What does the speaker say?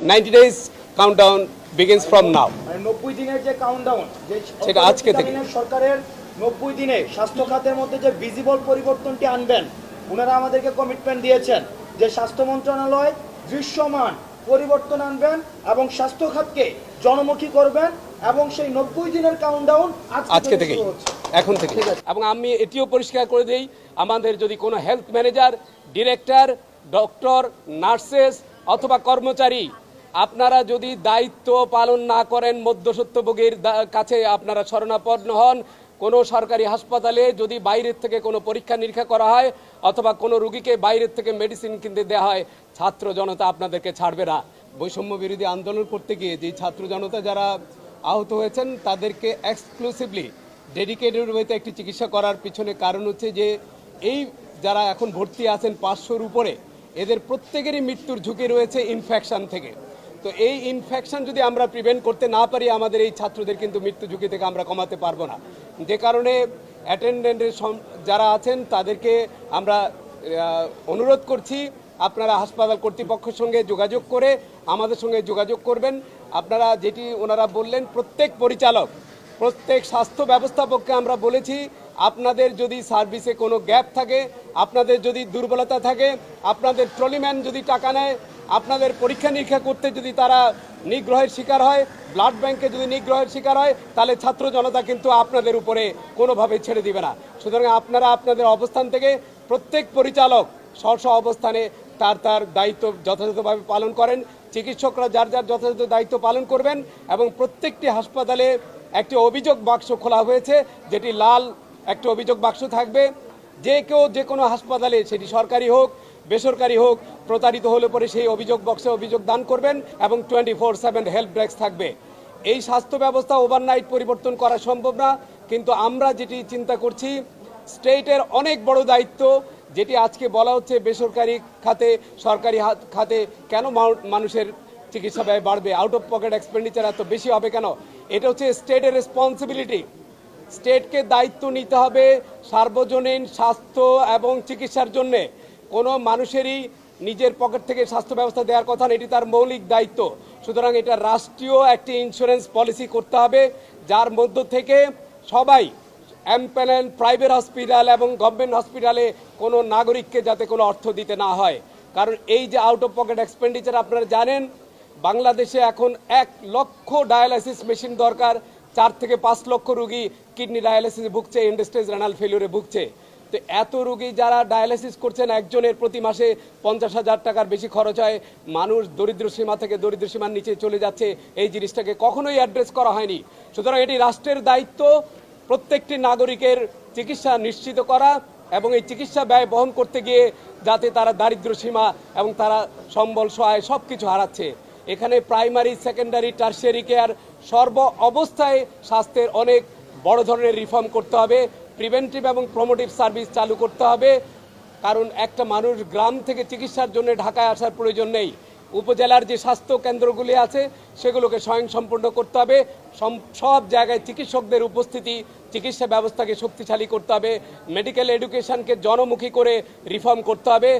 90 days countdown begins from now. 90 দিনের যে countdown যে সেটা আজকে থেকে সরকারের 90 দিনে স্বাস্থ্য খাতের মধ্যে যে ভিজিবল পরিবর্তনটি আনবেন, ওনারা আমাদেরকে কমিটমেন্ট দিয়েছেন যে স্বাস্থ্য মন্ত্রণালয় দৃশ্যমান পরিবর্তন আনবেন এবং স্বাস্থ্য খাতকে জনমুখী করবেন এবং সেই 90 দিনের কাউন্টডাউন আজকে থেকে এখন থেকে। এবং আমি এটিও পরিষ্কার করে দেই, আমাদের যদি কোনো health manager, director, doctor, nurses অথবা কর্মচারী আপনারা যদি দায়িত্ব পালন না করেন, মধ্যস্বত্বভোগীর কাছে আপনারা শরণাপন্ন হন, কোনো সরকারি হাসপাতালে যদি বাইরের থেকে কোনো পরীক্ষা নিরীক্ষা করা হয় অথবা কোনো রুগীকে বাইরের থেকে মেডিসিন কিনতে দেওয়া হয়, ছাত্র জনতা আপনাদেরকে ছাড়বে না। বৈষম্য বিরোধী আন্দোলন করতে গিয়ে যে ছাত্র জনতা যারা আহত হয়েছেন তাদেরকে এক্সক্লুসিভলি ডেডিকেটেড ওয়েতে একটি চিকিৎসা করার পিছনে কারণ হচ্ছে যে এই যারা এখন ভর্তি আছেন 500-র উপরে, এদের প্রত্যেকেরই মৃত্যুর ঝুঁকি রয়েছে ইনফেকশন থেকে। তো এই ইনফেকশন যদি আমরা প্রিভেন্ট করতে না পারি, আমাদের এই ছাত্রদের কিন্তু মৃত্যু ঝুঁকি থেকে আমরা কমাতে পারবো না। যে কারণে অ্যাটেন্ডেন্টের যারা আছেন তাদেরকে আমরা অনুরোধ করছি, আপনারা হাসপাতাল কর্তৃপক্ষের সঙ্গে যোগাযোগ করে আমাদের সঙ্গে যোগাযোগ করবেন। আপনারা যেটি ওনারা বললেন, প্রত্যেক পরিচালক, প্রত্যেক স্বাস্থ্য ব্যবস্থাপককে আমরা বলেছি, আপনাদের যদি সার্ভিসে কোনো গ্যাপ থাকে, আপনাদের যদি দুর্বলতা থাকে, আপনাদের ট্রলিম্যান যদি টাকা নেয়, আপনাদের পরীক্ষা নিরীক্ষা করতে যদি তারা নিগ্রহের শিকার হয়, ব্লাড ব্যাংকে যদি নিগ্রহের শিকার হয়, তাহলে ছাত্র জনতা কিন্তু আপনাদের উপরে কোনোভাবে ছেড়ে দিবে না। সুতরাং আপনারা আপনাদের অবস্থান থেকে প্রত্যেক পরিচালক স্ব অবস্থানে তার দায়িত্ব যথাযথভাবে পালন করেন, চিকিৎসকরা যার যার যথাযথ দায়িত্ব পালন করবেন এবং প্রত্যেকটি হাসপাতালে একটি অভিযোগ বাক্স খোলা হয়েছে, যেটি লাল একটি অভিযোগ বাক্স থাকবে। যে কেউ যে কোনো হাসপাতালে, সেটি সরকারি হোক বেসরকারি হোক, প্রতারিত হলে পরে সেই অভিযোগ বক্সে অভিযোগ দান করবেন এবং 24/7 হেল্প ডেস্ক থাকবে। এই স্বাস্থ্য ব্যবস্থা ওভারনাইট পরিবর্তন করা সম্ভব না, কিন্তু আমরা যেটি চিন্তা করছি, স্টেটের অনেক বড় দায়িত্ব, যেটি আজকে বলা হচ্ছে বেসরকারি খাতে সরকারি খাতে কেন মানুষের চিকিৎসা ব্যয় বাড়বে, আউট অফ পকেট এক্সপেন্ডিচার এত বেশি হবে কেন? এটা হচ্ছে স্টেটের রেসপন্সিবিলিটি। স্টেটকে দায়িত্ব নিতে হবে সার্বজনীন স্বাস্থ্য এবং চিকিৎসার জন্যে। কোনো মানুষেরই নিজের পকেট থেকে স্বাস্থ্য ব্যবস্থা দেওয়ার কথা না, এটি তার মৌলিক দায়িত্ব। সুতরাং এটা রাষ্ট্রীয় একটি ইন্স্যুরেন্স পলিসি করতে হবে, যার মধ্য থেকে সবাই এমপ্যানেল প্রাইভেট হসপিটাল এবং গভর্নমেন্ট হসপিটালে কোনো নাগরিককে যাতে কোনো অর্থ দিতে না হয়। কারণ এই যে আউট অফ পকেট এক্সপেন্ডিচার, আপনারা জানেন বাংলাদেশে এখন 1 লক্ষ ডায়ালাইসিস মেশিন দরকার, 4 থেকে 5 লক্ষ রুগী কিডনি ডায়ালাইসিসে ভুগছে, এন্ড স্টেজ রেনাল ফেলিউরে ভুগছে। তো এত রুগী যারা ডায়ালাইসিস করছেন, একজনের প্রতি মাসে 50,000 টাকার বেশি খরচ হয়। মানুষ দরিদ্র সীমা থেকে দরিদ্র সীমার নিচে চলে যাচ্ছে, এই জিনিসটাকে কখনোই অ্যাড্রেস করা হয়নি। সুতরাং এটি রাষ্ট্রের দায়িত্ব প্রত্যেকটি নাগরিকের চিকিৎসা নিশ্চিত করা এবং এই চিকিৎসা ব্যয় বহন করতে গিয়ে যাতে তারা দারিদ্র সীমা এবং তারা সম্বল সহায় সব কিছু হারাচ্ছে। এখানে প্রাইমারি, সেকেন্ডারি, টার্সিয়ারি কেয়ার সর্ব অবস্থায় স্বাস্থ্যের অনেক বড় ধরনের রিফর্ম করতে হবে, প্রিভেন্টিভ এবং প্রমোটিভ সার্ভিস চালু করতে হবে। কারণ একটা মানুষ গ্রাম থেকে চিকিৎসার জন্য ঢাকায় আসার প্রয়োজন নেই। উপজেলার যে স্বাস্থ্য কেন্দ্রগুলি আছে সেগুলোকে স্বয়ংসম্পূর্ণ করতে হবে। সব জায়গায় চিকিৎসকদের উপস্থিতি, চিকিৎসা ব্যবস্থাকে শক্তিশালী করতে হবে, মেডিকেল এডুকেশনকে জনমুখী করে রিফর্ম করতে হবে।